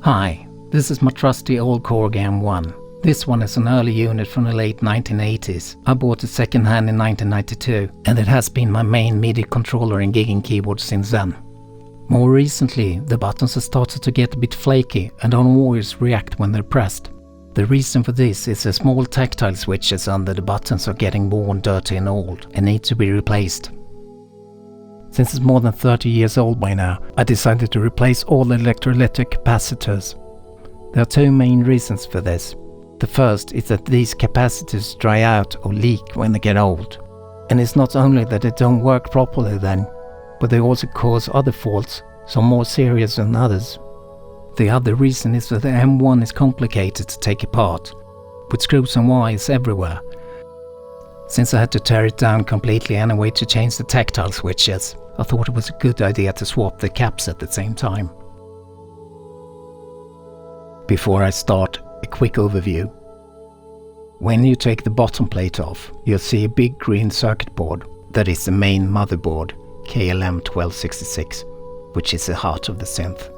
Hi, this is my trusty old Korg M1. This one is an early unit from the late 1980s. I bought it second-hand in 1992, and it has been my main MIDI controller and gigging keyboard since then. More recently, the buttons have started to get a bit flaky and don't always react when they're pressed. The reason for this is the small tactile switches under the buttons are getting worn, dirty and old and need to be replaced. Since it's more than 30 years old by now, I decided to replace all the electrolytic capacitors. There are two main reasons for this. The first is that these capacitors dry out or leak when they get old. And it's not only that they don't work properly then, but they also cause other faults, some more serious than others. The other reason is that the M1 is complicated to take apart, with screws and wires everywhere. Since I had to tear it down completely anyway to change the tactile switches, I thought it was a good idea to swap the caps at the same time. Before I start, a quick overview. When you take the bottom plate off, you'll see a big green circuit board that is the main motherboard, KLM1266, which is the heart of the synth.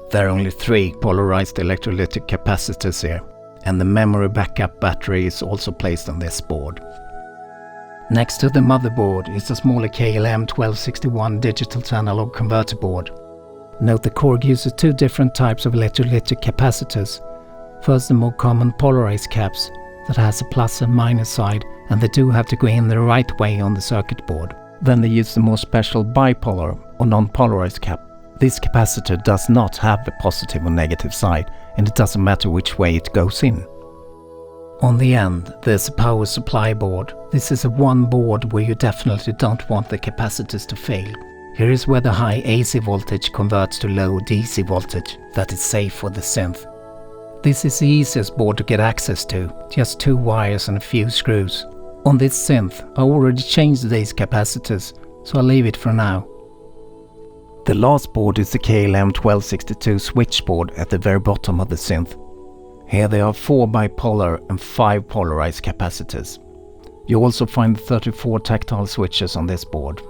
There are only 3 polarized electrolytic capacitors here, and the memory backup battery is also placed on this board. Next to the motherboard is a smaller KLM1261 digital to analog converter board. Note the Korg uses 2 different types of electrolytic capacitors. First, the more common polarized caps that has a plus and minus side, and they do have to go in the right way on the circuit board. Then they use the more special bipolar or non-polarized cap. This capacitor does not have a positive or negative side, and it doesn't matter which way it goes in. On the end, there's a power supply board. This is a one board where you definitely don't want the capacitors to fail. Here is where the high AC voltage converts to low DC voltage that is safe for the synth. This is the easiest board to get access to, just 2 wires and a few screws. On this synth, I already changed these capacitors, so I'll leave it for now. The last board is the KLM1262 switchboard at the very bottom of the synth. Here there are 4 bipolar and 5 polarized capacitors. You also find 34 tactile switches on this board.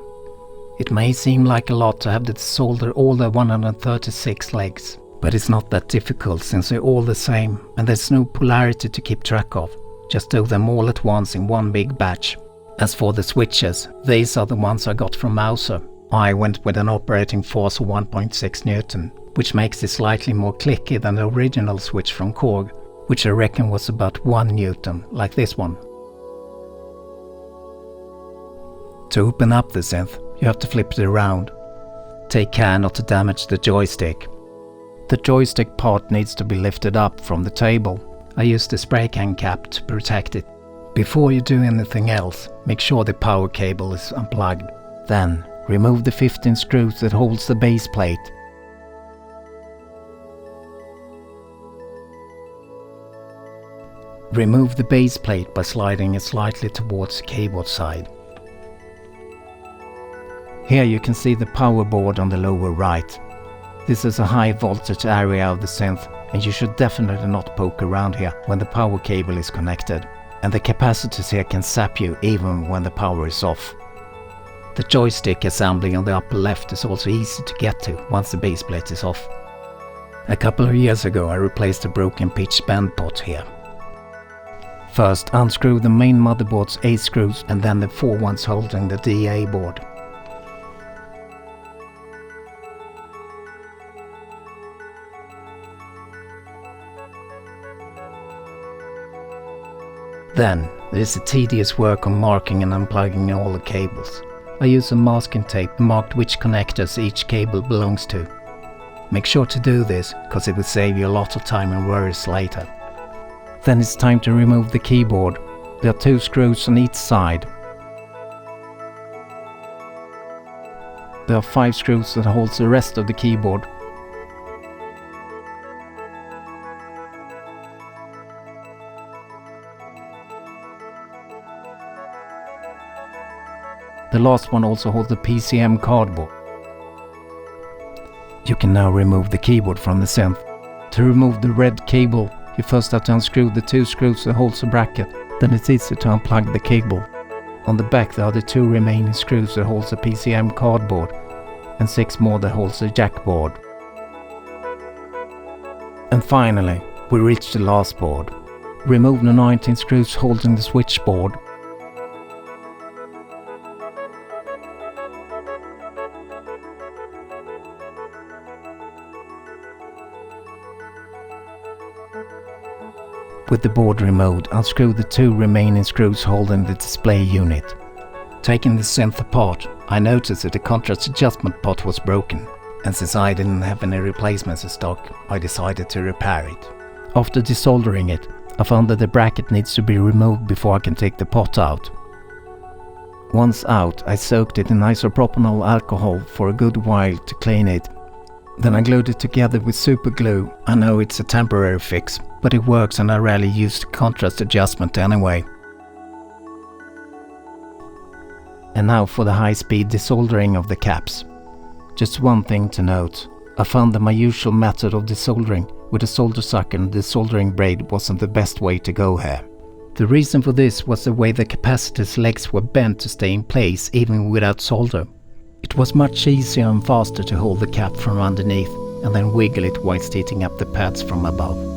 It may seem like a lot to have to solder all the 136 legs, but it's not that difficult since they're all the same and there's no polarity to keep track of. Just do them all at once in one big batch. As for the switches, these are the ones I got from Mouser. I went with an operating force of 1.6 Newton, which makes it slightly more clicky than the original switch from Korg, which I reckon was about 1 Newton, like this one. To open up the synth, you have to flip it around. Take care not to damage the joystick. The joystick part needs to be lifted up from the table. I used the spray can cap to protect it. Before you do anything else, make sure the power cable is unplugged. Then, remove the 15 screws that holds the base plate. Remove the base plate by sliding it slightly towards the keyboard side. Here you can see the power board on the lower right. This is a high voltage area of the synth, and you should definitely not poke around here when the power cable is connected. And the capacitors here can zap you even when the power is off. The joystick assembly on the upper left is also easy to get to once the base plate is off. A couple of years ago I replaced a broken pitch bend pot here. First unscrew the main motherboard's 8 screws and then the 4 ones holding the DA board. Then there is the tedious work on marking and unplugging all the cables. I use a masking tape marked which connectors each cable belongs to. Make sure to do this, because it will save you a lot of time and worries later. Then it's time to remove the keyboard. There are 2 screws on each side. There are 5 screws that holds the rest of the keyboard. The last one also holds the PCM cardboard. You can now remove the keyboard from the synth. To remove the red cable, you first have to unscrew the 2 screws that holds the bracket, then it's easy to unplug the cable. On the back there are the 2 remaining screws that holds the PCM cardboard, and 6 more that holds the jack board. And finally, we reached the last board. Remove the 19 screws holding the switchboard. With the board removed, unscrew the 2 remaining screws holding the display unit. Taking the synth apart, I noticed that the contrast adjustment pot was broken, and since I didn't have any replacements in stock, I decided to repair it. After desoldering it, I found that the bracket needs to be removed before I can take the pot out. Once out, I soaked it in isopropyl alcohol for a good while to clean it. Then I glued it together with super glue. I know it's a temporary fix, but it works and I rarely use the contrast adjustment anyway. And now for the high-speed desoldering of the caps. Just one thing to note. I found that my usual method of desoldering with a solder socket and desoldering braid wasn't the best way to go here. The reason for this was the way the capacitor's legs were bent to stay in place even without solder. It was much easier and faster to hold the cap from underneath and then wiggle it whilst heating up the pads from above.